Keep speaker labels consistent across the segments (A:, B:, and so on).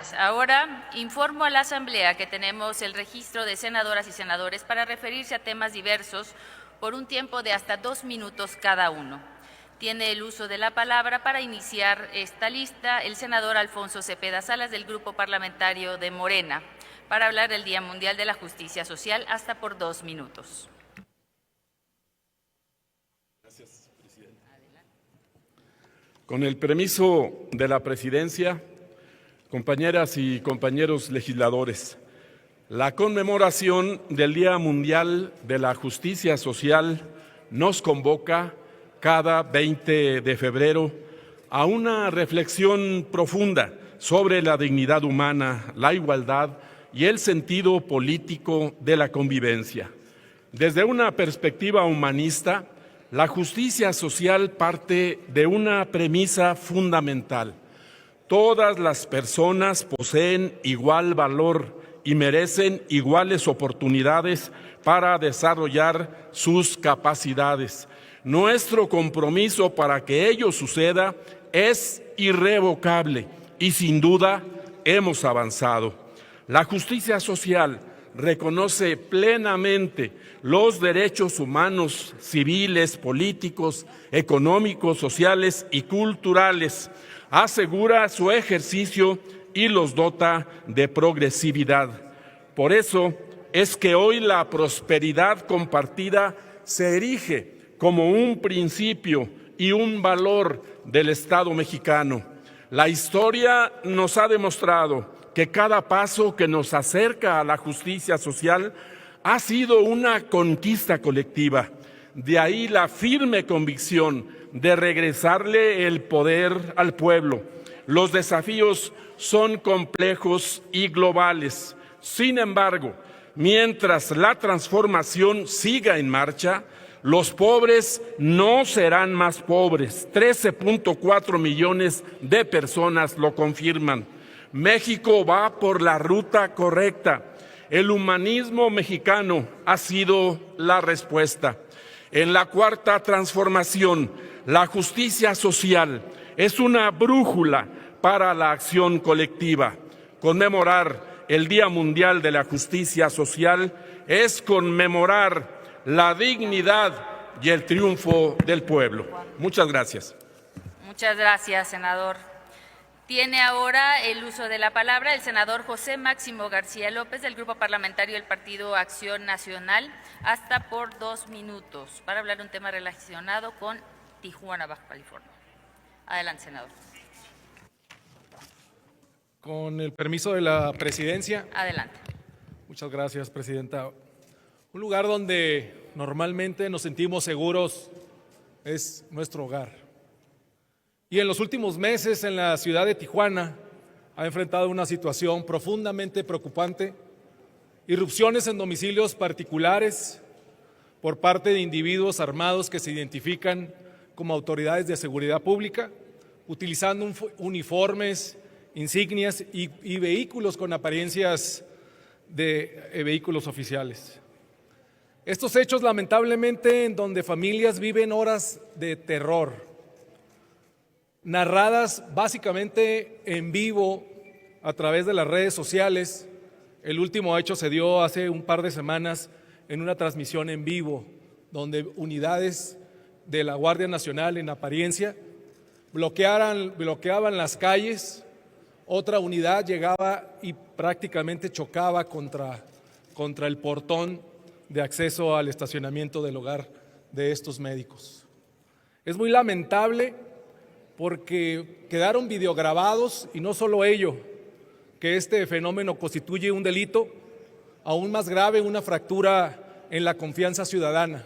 A: gracias. Ahora informo a la Asamblea que tenemos el registro de senadoras y senadores para referirse a temas diversos por un tiempo de hasta 2 minutos cada uno. Tiene el uso de la palabra para iniciar esta lista el senador Alfonso Cepeda Salas del Grupo Parlamentario de Morena para hablar del Día Mundial de la Justicia Social hasta por 2 minutos.
B: Gracias, presidente. Con el permiso de la presidencia, compañeras y compañeros legisladores, la conmemoración del Día Mundial de la Justicia Social nos convoca cada 20 de febrero a una reflexión profunda sobre la dignidad humana, la igualdad y el sentido político de la convivencia. Desde una perspectiva humanista, la justicia social parte de una premisa fundamental. Todas las personas poseen igual valor y merecen iguales oportunidades para desarrollar sus capacidades. Nuestro compromiso para que ello suceda es irrevocable y sin duda hemos avanzado. La justicia social reconoce plenamente los derechos humanos, civiles, políticos, económicos, sociales y culturales, asegura su ejercicio y los dota de progresividad. Por eso es que hoy la prosperidad compartida se erige como un principio y un valor del Estado mexicano. La historia nos ha demostrado que cada paso que nos acerca a la justicia social ha sido una conquista colectiva. De ahí la firme convicción de regresarle el poder al pueblo. Los desafíos son complejos y globales. Sin embargo, mientras la transformación siga en marcha, los pobres no serán más pobres. 13.4 millones de personas lo confirman. México va por la ruta correcta. El humanismo mexicano ha sido la respuesta. En la cuarta transformación, la justicia social es una brújula para la acción colectiva. Conmemorar el Día Mundial de la Justicia Social es conmemorar la dignidad y el triunfo del pueblo. Muchas gracias.
A: Muchas gracias, senador. Tiene ahora el uso de la palabra el senador José Máximo García López del Grupo Parlamentario del Partido Acción Nacional, hasta por 2 minutos, para hablar de un tema relacionado con Tijuana, Baja California. Adelante, senador.
C: Con el permiso de la presidencia.
A: Adelante.
C: Muchas gracias, presidenta. Un lugar donde normalmente nos sentimos seguros es nuestro hogar. Y en los últimos meses en la ciudad de Tijuana ha enfrentado una situación profundamente preocupante, irrupciones en domicilios particulares por parte de individuos armados que se identifican como autoridades de seguridad pública, utilizando uniformes, insignias y vehículos con apariencias de vehículos oficiales. Estos hechos, lamentablemente, en donde familias viven horas de terror, narradas básicamente en vivo a través de las redes sociales. El último hecho se dio hace un par de semanas en una transmisión en vivo, donde unidades de la Guardia Nacional en apariencia bloqueaban las calles. Otra unidad llegaba y prácticamente chocaba contra el portón de acceso al estacionamiento del hogar de estos médicos. Es muy lamentable porque quedaron videograbados, y no solo ello, que este fenómeno constituye un delito, aún más grave, una fractura en la confianza ciudadana.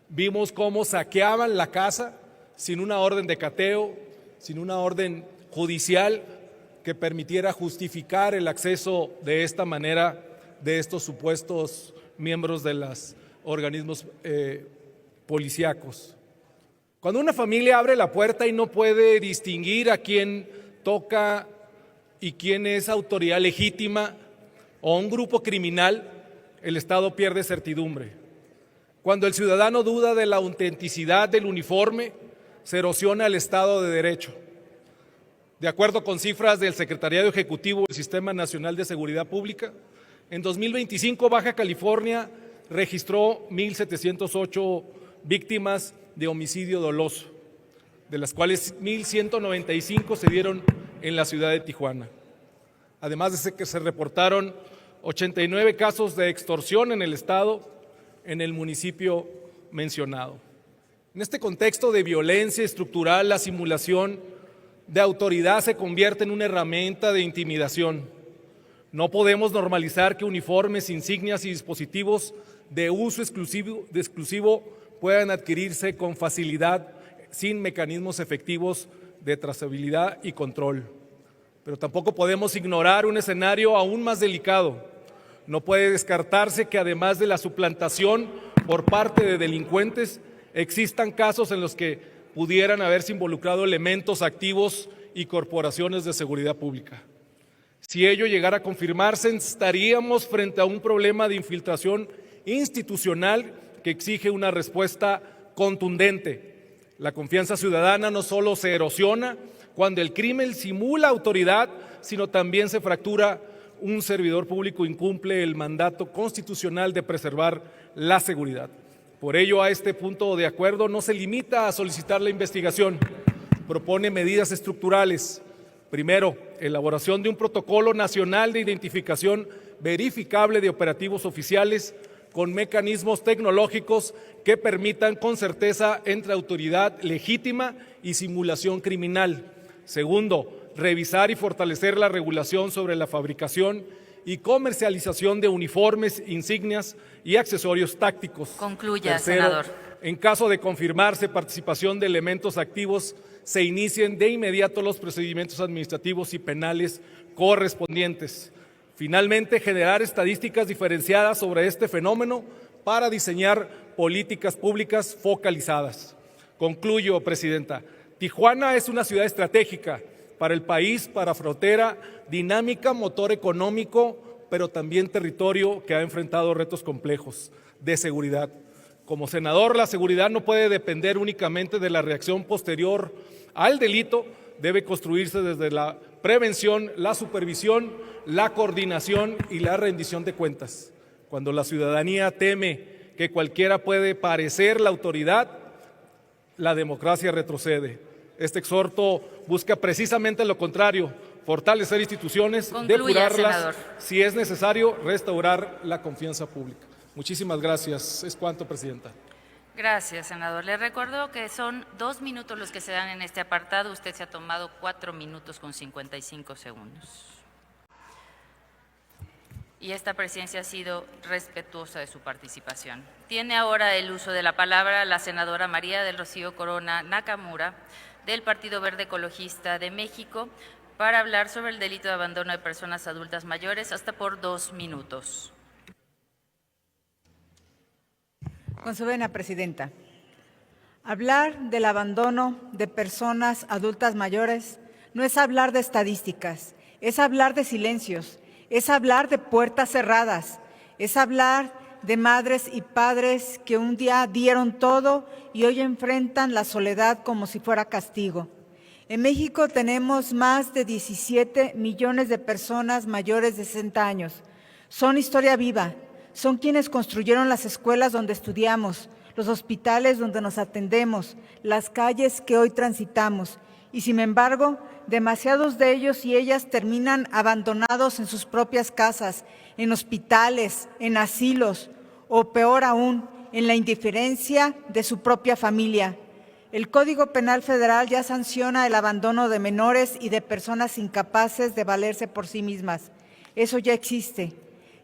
C: Vimos cómo saqueaban la casa sin una orden de cateo, sin una orden judicial que permitiera justificar el acceso de esta manera de estos supuestos miembros de los organismos policíacos. Cuando una familia abre la puerta y no puede distinguir a quién toca y quién es autoridad legítima o un grupo criminal, el Estado pierde certidumbre. Cuando el ciudadano duda de la autenticidad del uniforme, se erosiona el Estado de Derecho. De acuerdo con cifras del Secretariado Ejecutivo del Sistema Nacional de Seguridad Pública, en 2025 Baja California registró 1,708 víctimas de homicidio doloso, de las cuales 1,195 se dieron en la ciudad de Tijuana. Además de que se reportaron 89 casos de extorsión en el estado, en el municipio mencionado. En este contexto de violencia estructural, la simulación de autoridad se convierte en una herramienta de intimidación. No podemos normalizar que uniformes, insignias y dispositivos de uso exclusivo puedan adquirirse con facilidad sin mecanismos efectivos de trazabilidad y control. Pero tampoco podemos ignorar un escenario aún más delicado. No puede descartarse que además de la suplantación por parte de delincuentes, existan casos en los que pudieran haberse involucrado elementos activos y corporaciones de seguridad pública. Si ello llegara a confirmarse, estaríamos frente a un problema de infiltración institucional que exige una respuesta contundente. La confianza ciudadana no solo se erosiona cuando el crimen simula autoridad, sino también se fractura un servidor público incumple el mandato constitucional de preservar la seguridad. Por ello, a este punto de acuerdo no se limita a solicitar la investigación, propone medidas estructurales. Primero, elaboración de un protocolo nacional de identificación verificable de operativos oficiales con mecanismos tecnológicos que permitan con certeza entre autoridad legítima y simulación criminal. Segundo, revisar y fortalecer la regulación sobre la fabricación y comercialización de uniformes, insignias y accesorios tácticos.
A: Concluya,
C: Tercero,
A: senador.
C: En caso de confirmarse participación de elementos activos, se inicien de inmediato los procedimientos administrativos y penales correspondientes. Finalmente, generar estadísticas diferenciadas sobre este fenómeno para diseñar políticas públicas focalizadas. Concluyo, Presidenta. Tijuana es una ciudad estratégica para el país, para frontera, dinámica, motor económico, pero también territorio que ha enfrentado retos complejos de seguridad. Como senador, la seguridad no puede depender únicamente de la reacción posterior al delito, debe construirse desde la prevención, la supervisión, la coordinación y la rendición de cuentas. Cuando la ciudadanía teme que cualquiera puede parecer la autoridad, la democracia retrocede. Este exhorto busca precisamente lo contrario, fortalecer instituciones,
A: Concluya,
C: depurarlas,
A: senador.
C: si es necesario, restaurar la confianza pública. Muchísimas gracias. Es cuanto, Presidenta.
A: Gracias, senador. Le recuerdo que son 2 minutos los que se dan en este apartado. Usted se ha tomado 4 minutos con 55 segundos. Y esta presidencia ha sido respetuosa de su participación. Tiene ahora el uso de la palabra la senadora María del Rocío Corona Nakamura, del Partido Verde Ecologista de México, para hablar sobre el delito de abandono de personas adultas mayores, hasta por 2 minutos.
D: Con su venia, Presidenta. Hablar del abandono de personas adultas mayores no es hablar de estadísticas, es hablar de silencios, es hablar de puertas cerradas, es hablar de madres y padres que un día dieron todo y hoy enfrentan la soledad como si fuera castigo. En México tenemos más de 17 millones de personas mayores de 60 años. Son historia viva, son quienes construyeron las escuelas donde estudiamos, los hospitales donde nos atendemos, las calles que hoy transitamos. Y sin embargo, demasiados de ellos y ellas terminan abandonados en sus propias casas, en hospitales, en asilos o peor aún, en la indiferencia de su propia familia. El Código Penal Federal ya sanciona el abandono de menores y de personas incapaces de valerse por sí mismas. Eso ya existe.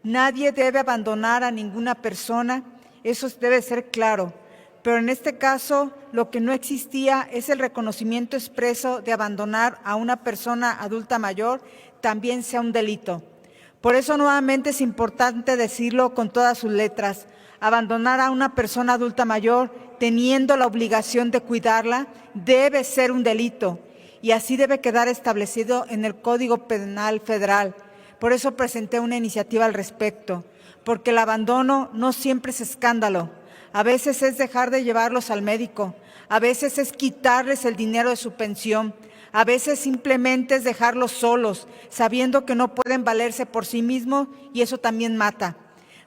D: Nadie debe abandonar a ninguna persona, eso debe ser claro. Pero en este caso, lo que no existía es el reconocimiento expreso de abandonar a una persona adulta mayor, también sea un delito. Por eso nuevamente es importante decirlo con todas sus letras. Abandonar a una persona adulta mayor, teniendo la obligación de cuidarla, debe ser un delito y así debe quedar establecido en el Código Penal Federal. Por eso presenté una iniciativa al respecto, porque el abandono no siempre es escándalo. A veces es dejar de llevarlos al médico, a veces es quitarles el dinero de su pensión, A veces simplemente es dejarlos solos, sabiendo que no pueden valerse por sí mismos, y eso también mata.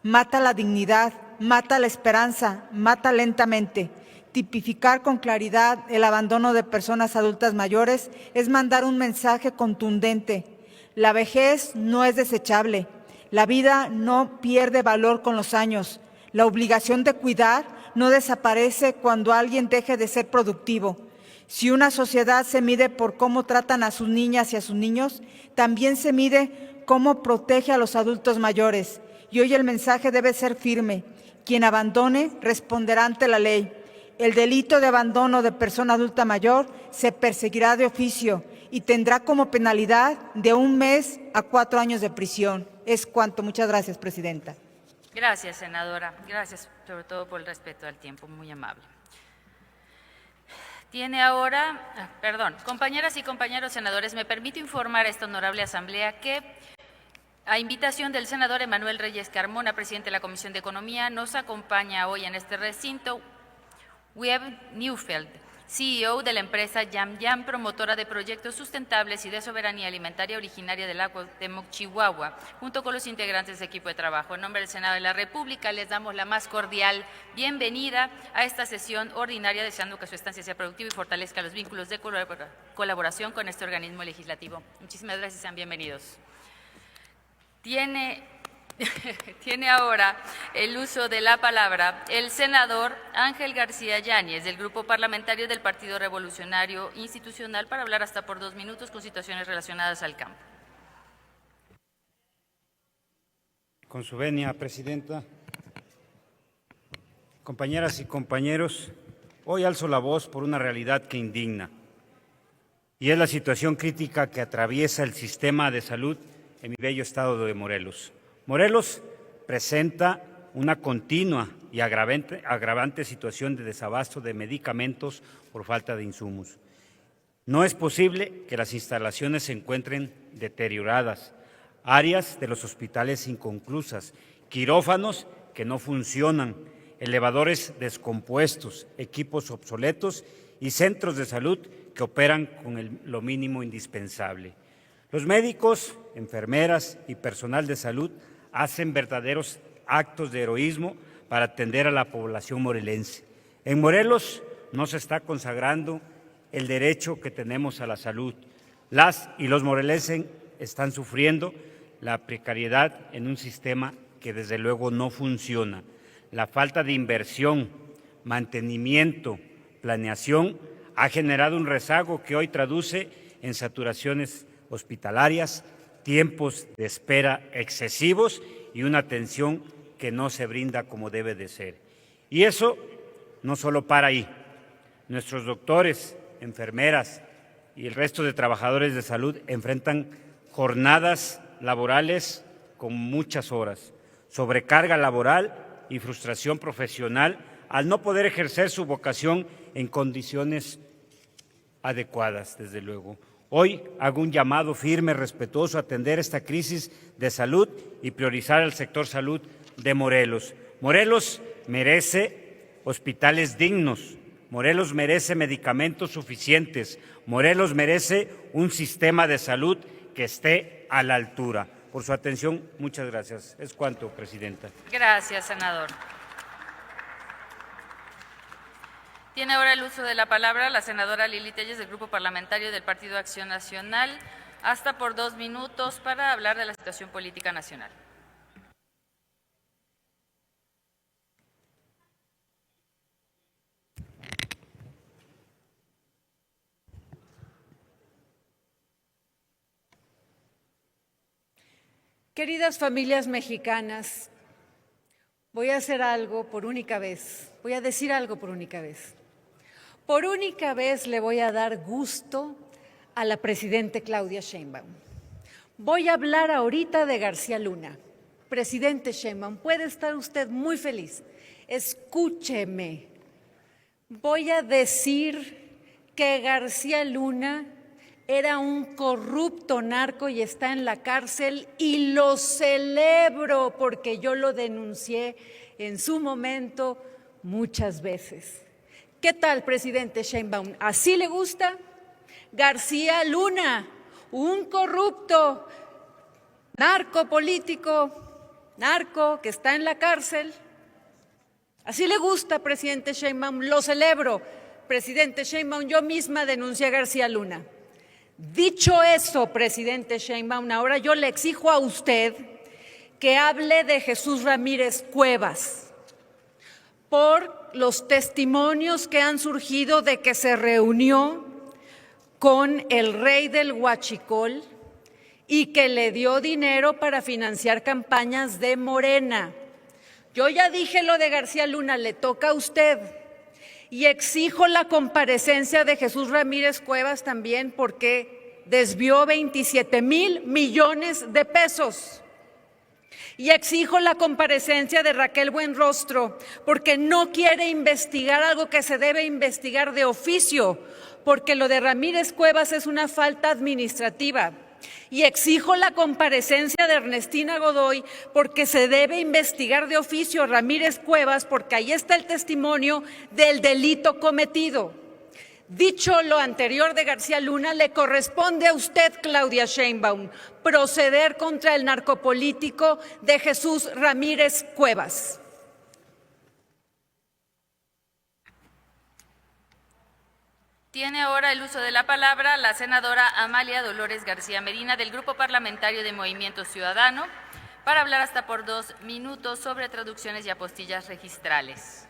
D: Mata la dignidad, mata la esperanza, mata lentamente. Tipificar con claridad el abandono de personas adultas mayores es mandar un mensaje contundente. La vejez no es desechable. La vida no pierde valor con los años. La obligación de cuidar no desaparece cuando alguien deje de ser productivo. Si una sociedad se mide por cómo tratan a sus niñas y a sus niños, también se mide cómo protege a los adultos mayores. Y hoy el mensaje debe ser firme. Quien abandone responderá ante la ley. El delito de abandono de persona adulta mayor se perseguirá de oficio y tendrá como penalidad de 1 mes a 4 años de prisión. Es cuanto. Muchas gracias, Presidenta.
A: Gracias, senadora. Gracias, sobre todo por el respeto al tiempo, muy amable. Tiene ahora, compañeras y compañeros senadores, me permito informar a esta honorable asamblea que, a invitación del senador Emanuel Reyes Carmona, presidente de la Comisión de Economía, nos acompaña hoy en este recinto Webb Neufeld, CEO de la empresa Yam Yam, promotora de proyectos sustentables y de soberanía alimentaria originaria del Cuauhtémoc, Chihuahua, junto con los integrantes del equipo de trabajo. En nombre del Senado de la República, les damos la más cordial bienvenida a esta sesión ordinaria, deseando que su estancia sea productiva y fortalezca los vínculos de colaboración con este organismo legislativo. Muchísimas gracias y sean bienvenidos. Tiene ahora el uso de la palabra el senador Ángel García Yáñez, del Grupo Parlamentario del Partido Revolucionario Institucional, para hablar hasta por 2 minutos con situaciones relacionadas al campo.
E: Con su venia, Presidenta. Compañeras y compañeros, hoy alzo la voz por una realidad que indigna, y es la situación crítica que atraviesa el sistema de salud en mi bello estado de Morelos. Morelos presenta una continua y agravante situación de desabasto de medicamentos por falta de insumos. No es posible que las instalaciones se encuentren deterioradas, áreas de los hospitales inconclusas, quirófanos que no funcionan, elevadores descompuestos, equipos obsoletos y centros de salud que operan con lo mínimo indispensable. Los médicos, enfermeras y personal de salud hacen verdaderos actos de heroísmo para atender a la población morelense. En Morelos no se está consagrando el derecho que tenemos a la salud. Las y los morelenses están sufriendo la precariedad en un sistema que desde luego no funciona. La falta de inversión, mantenimiento, planeación ha generado un rezago que hoy traduce en saturaciones hospitalarias, tiempos de espera excesivos y una atención que no se brinda como debe de ser. Y eso no solo para ahí. Nuestros doctores, enfermeras y el resto de trabajadores de salud enfrentan jornadas laborales con muchas horas, sobrecarga laboral y frustración profesional al no poder ejercer su vocación en condiciones adecuadas, desde luego. Hoy hago un llamado firme, respetuoso a atender esta crisis de salud y priorizar el sector salud de Morelos. Morelos merece hospitales dignos, Morelos merece medicamentos suficientes, Morelos merece un sistema de salud que esté a la altura. Por su atención, muchas gracias. Es cuanto, Presidenta.
A: Gracias, senador. Tiene ahora el uso de la palabra la senadora Lili Telles, del Grupo Parlamentario del Partido Acción Nacional, hasta por 2 minutos para hablar de la situación política nacional.
F: Queridas familias mexicanas, voy a hacer algo por única vez, voy a decir algo por única vez. Por única vez le voy a dar gusto a la presidenta Claudia Sheinbaum. Voy a hablar ahorita de García Luna. Presidente Sheinbaum, puede estar usted muy feliz. Escúcheme. Voy a decir que García Luna era un corrupto narco y está en la cárcel, y lo celebro porque yo lo denuncié en su momento muchas veces. ¿Qué tal, presidente Sheinbaum? ¿Así le gusta? García Luna, un corrupto, narco que está en la cárcel. Así le gusta, presidente Sheinbaum, lo celebro. Presidente Sheinbaum, yo misma denuncié a García Luna. Dicho eso, presidente Sheinbaum, ahora yo le exijo a usted que hable de Jesús Ramírez Cuevas por los testimonios que han surgido de que se reunió con el rey del huachicol y que le dio dinero para financiar campañas de Morena. Yo ya dije lo de García Luna, le toca a usted. Y exijo la comparecencia de Jesús Ramírez Cuevas también porque desvió 27,000 millones de pesos. Y exijo la comparecencia de Raquel Buenrostro porque no quiere investigar algo que se debe investigar de oficio, porque lo de Ramírez Cuevas es una falta administrativa. Y exijo la comparecencia de Ernestina Godoy porque se debe investigar de oficio a Ramírez Cuevas porque ahí está el testimonio del delito cometido. Dicho lo anterior de García Luna, le corresponde a usted, Claudia Sheinbaum, proceder contra el narcopolítico de Jesús Ramírez Cuevas.
A: Tiene ahora el uso de la palabra la senadora Amalia Dolores García Medina del Grupo Parlamentario de Movimiento Ciudadano para hablar hasta por 2 minutos sobre traducciones y apostillas registrales.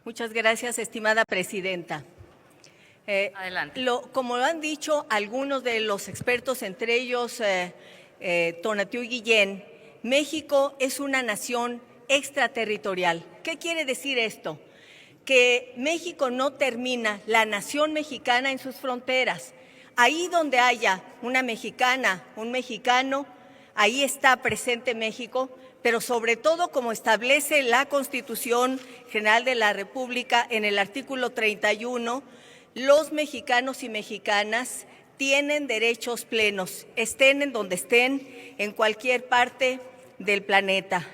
G: Muchas gracias, estimada presidenta.
A: Adelante.
G: Como lo han dicho algunos de los expertos, entre ellos Tonatiuh Guillén, México es una nación extraterritorial. ¿Qué quiere decir esto? Que México no termina, la nación mexicana, en sus fronteras. Ahí donde haya una mexicana, un mexicano, ahí está presente México, pero sobre todo, como establece la Constitución General de la República en el artículo 31, los mexicanos y mexicanas tienen derechos plenos, estén en donde estén, en cualquier parte del planeta.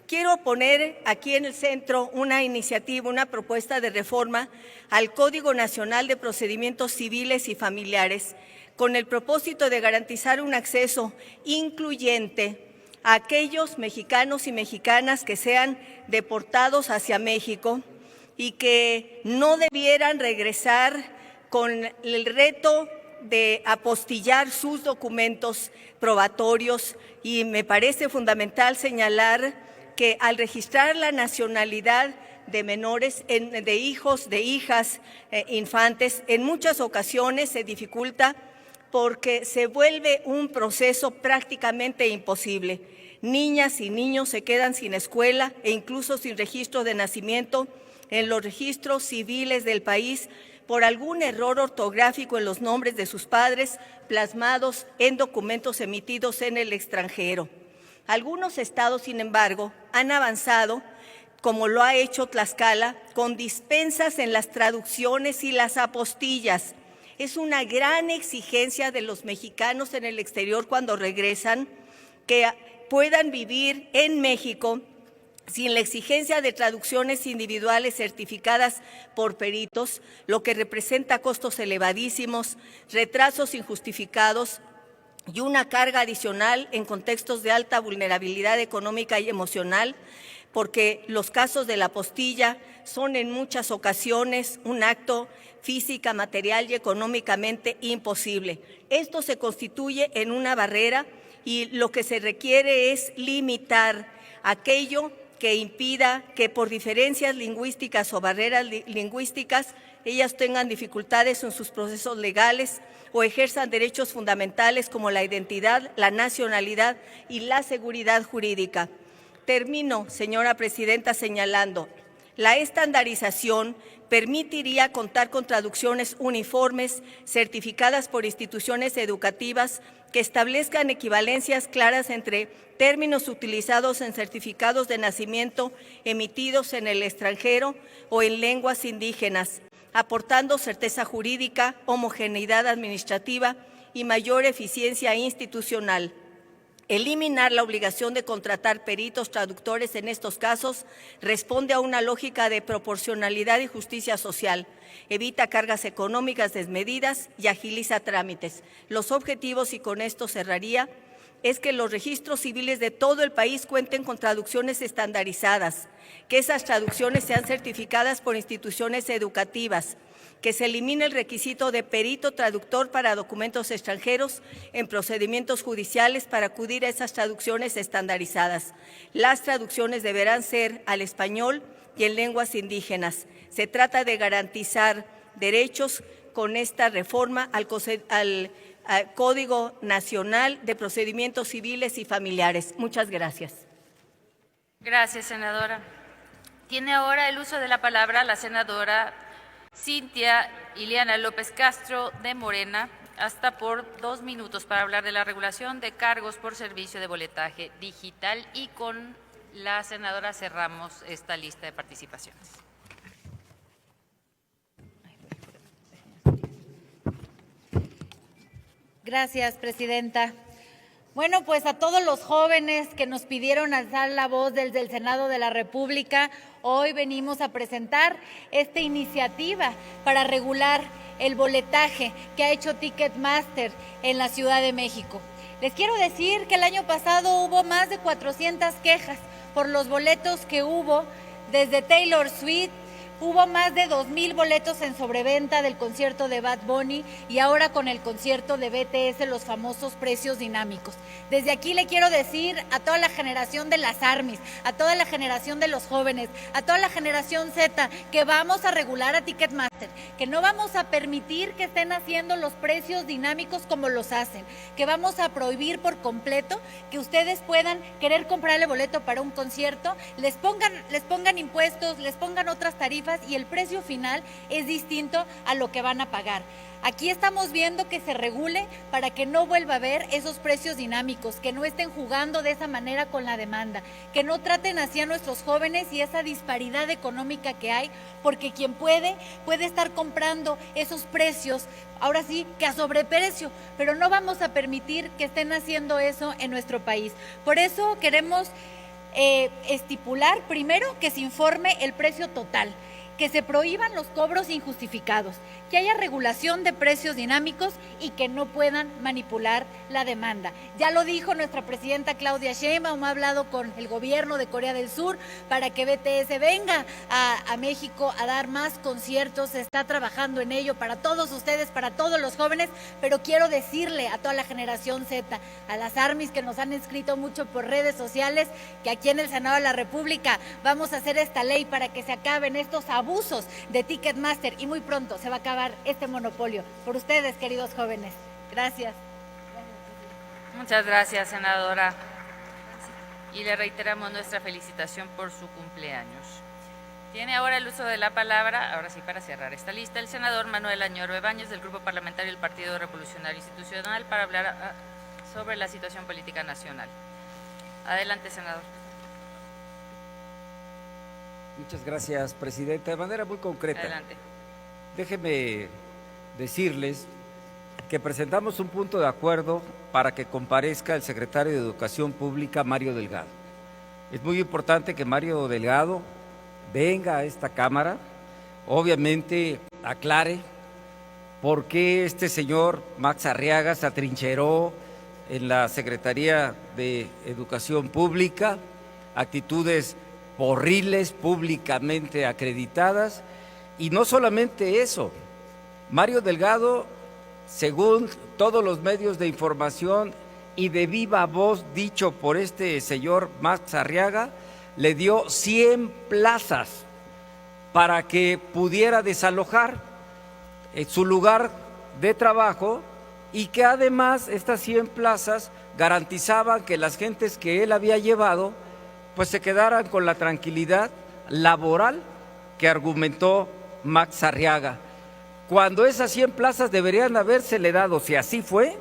G: Quiero poner aquí en el centro una iniciativa, una propuesta de reforma al Código Nacional de Procedimientos Civiles y Familiares, con el propósito de garantizar un acceso incluyente a aquellos mexicanos y mexicanas que sean deportados hacia México y que no debieran regresar con el reto de apostillar sus documentos probatorios. Y me parece fundamental señalar que al registrar la nacionalidad de menores, de hijos, de hijas, infantes, en muchas ocasiones se dificulta porque se vuelve un proceso prácticamente imposible. Niñas y niños se quedan sin escuela e incluso sin registro de nacimiento en los registros civiles del país por algún error ortográfico en los nombres de sus padres plasmados en documentos emitidos en el extranjero. Algunos estados, sin embargo, han avanzado, como lo ha hecho Tlaxcala, con dispensas en las traducciones y las apostillas. Es una gran exigencia de los mexicanos en el exterior cuando regresan que puedan vivir en México sin la exigencia de traducciones individuales certificadas por peritos, lo que representa costos elevadísimos, retrasos injustificados y una carga adicional en contextos de alta vulnerabilidad económica y emocional, porque los casos de la apostilla son en muchas ocasiones un acto física, material y económicamente imposible. Esto se constituye en una barrera y lo que se requiere es limitar aquello que impida que por diferencias lingüísticas o barreras lingüísticas ellas tengan dificultades en sus procesos legales o ejerzan derechos fundamentales como la identidad, la nacionalidad y la seguridad jurídica. Termino, señora presidenta, señalando La estandarización permitiría contar con traducciones uniformes certificadas por instituciones educativas que establezcan equivalencias claras entre términos utilizados en certificados de nacimiento emitidos en el extranjero o en lenguas indígenas, aportando certeza jurídica, homogeneidad administrativa y mayor eficiencia institucional. Eliminar la obligación de contratar peritos traductores en estos casos responde a una lógica de proporcionalidad y justicia social, evita cargas económicas desmedidas y agiliza trámites. Los objetivos, y con esto cerraría, es que los registros civiles de todo el país cuenten con traducciones estandarizadas, que esas traducciones sean certificadas por instituciones educativas, que se elimine el requisito de perito traductor para documentos extranjeros en procedimientos judiciales para acudir a esas traducciones estandarizadas. Las traducciones deberán ser al español y en lenguas indígenas. Se trata de garantizar derechos con esta reforma al Código Nacional de Procedimientos Civiles y Familiares. Muchas gracias.
A: Gracias, senadora. Tiene ahora el uso de la palabra la senadora Cintia Ileana López Castro de Morena, hasta por 2 minutos, para hablar de la regulación de cargos por servicio de boletaje digital, y con la senadora cerramos esta lista de participaciones.
H: Gracias, presidenta. Bueno, pues a todos los jóvenes que nos pidieron alzar la voz desde el Senado de la República, hoy venimos a presentar esta iniciativa para regular el boletaje que ha hecho Ticketmaster en la Ciudad de México. Les quiero decir que el año pasado hubo más de 400 quejas por los boletos que hubo desde Taylor Swift. Hubo más de 2,000 boletos en sobreventa del concierto de Bad Bunny y ahora con el concierto de BTS, los famosos precios dinámicos. Desde aquí le quiero decir a toda la generación de las ARMYs, a toda la generación de los jóvenes, a toda la generación Z, que vamos a regular a Ticketmaster, que no vamos a permitir que estén haciendo los precios dinámicos como los hacen, que vamos a prohibir por completo que ustedes puedan querer comprarle boleto para un concierto, les pongan impuestos, les pongan otras tarifas, y el precio final es distinto a lo que van a pagar. Aquí estamos viendo que se regule para que no vuelva a haber esos precios dinámicos, que no estén jugando de esa manera con la demanda, que no traten así a nuestros jóvenes y esa disparidad económica que hay, porque quien puede estar comprando esos precios, ahora sí que a sobreprecio, pero no vamos a permitir que estén haciendo eso en nuestro país. Por eso queremos estipular primero que se informe el precio total, que se prohíban los cobros injustificados, que haya regulación de precios dinámicos y que no puedan manipular la demanda. Ya lo dijo nuestra presidenta Claudia Sheinbaum, ha hablado con el gobierno de Corea del Sur para que BTS venga a México a dar más conciertos, se está trabajando en ello para todos ustedes, para todos los jóvenes, pero quiero decirle a toda la generación Z, a las ARMYs que nos han escrito mucho por redes sociales, que aquí en el Senado de la República vamos a hacer esta ley para que se acaben estos abusos de Ticketmaster y muy pronto se va a acabar este monopolio. Por ustedes, queridos jóvenes. Gracias.
A: Muchas gracias, senadora. Y le reiteramos nuestra felicitación por su cumpleaños. Tiene ahora el uso de la palabra, ahora sí para cerrar esta lista, el senador Manuel Añoro Ebañez, del Grupo Parlamentario del Partido Revolucionario Institucional, para hablar sobre la situación política nacional. Adelante, senador.
I: Muchas gracias, presidenta. De manera muy concreta,
A: Adelante.
I: Déjeme decirles que presentamos un punto de acuerdo para que comparezca el secretario de Educación Pública, Mario Delgado. Es muy importante que Mario Delgado venga a esta Cámara, obviamente aclare por qué este señor Max Arriaga se atrincheró en la Secretaría de Educación Pública, actitudes horribles públicamente acreditadas. Y no solamente eso, Mario Delgado, según todos los medios de información y de viva voz dicho por este señor Max Arriaga, le dio 100 plazas para que pudiera desalojar su lugar de trabajo, y que además estas 100 plazas garantizaban que las gentes que él había llevado pues se quedaran con la tranquilidad laboral que argumentó Max Arriaga. Cuando esas 100 plazas deberían habérsele dado, si así fue,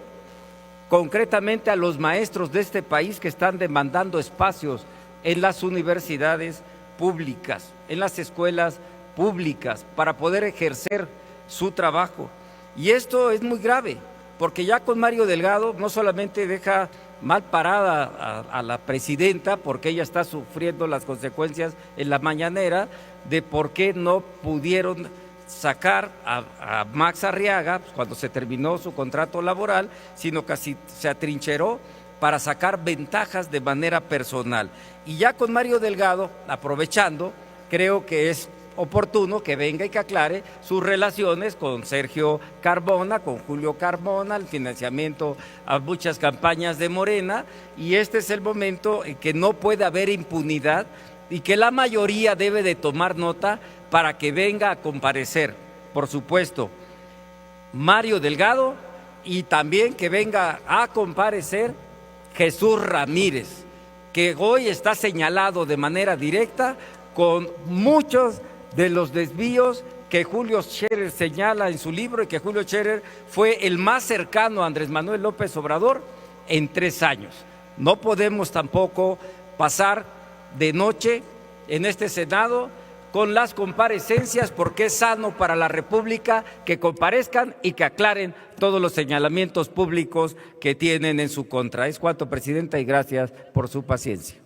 I: concretamente a los maestros de este país que están demandando espacios en las universidades públicas, en las escuelas públicas, para poder ejercer su trabajo. Y esto es muy grave, porque ya con Mario Delgado no solamente deja mal parada a la presidenta, porque ella está sufriendo las consecuencias en la mañanera de por qué no pudieron sacar a Max Arriaga cuando se terminó su contrato laboral, sino que se atrincheró para sacar ventajas de manera personal. Y ya con Mario Delgado, aprovechando, creo que es oportuno que venga y que aclare sus relaciones con Sergio Carmona, con Julio Carmona, el financiamiento a muchas campañas de Morena, y este es el momento en que no puede haber impunidad y que la mayoría debe de tomar nota para que venga a comparecer, por supuesto, Mario Delgado, y también que venga a comparecer Jesús Ramírez, que hoy está señalado de manera directa con muchos de los desvíos que Julio Scherer señala en su libro, y que Julio Scherer fue el más cercano a Andrés Manuel López Obrador en 3 años. No podemos tampoco pasar de noche en este Senado con las comparecencias, porque es sano para la República que comparezcan y que aclaren todos los señalamientos públicos que tienen en su contra. Es cuanto, Presidenta, y gracias por su paciencia.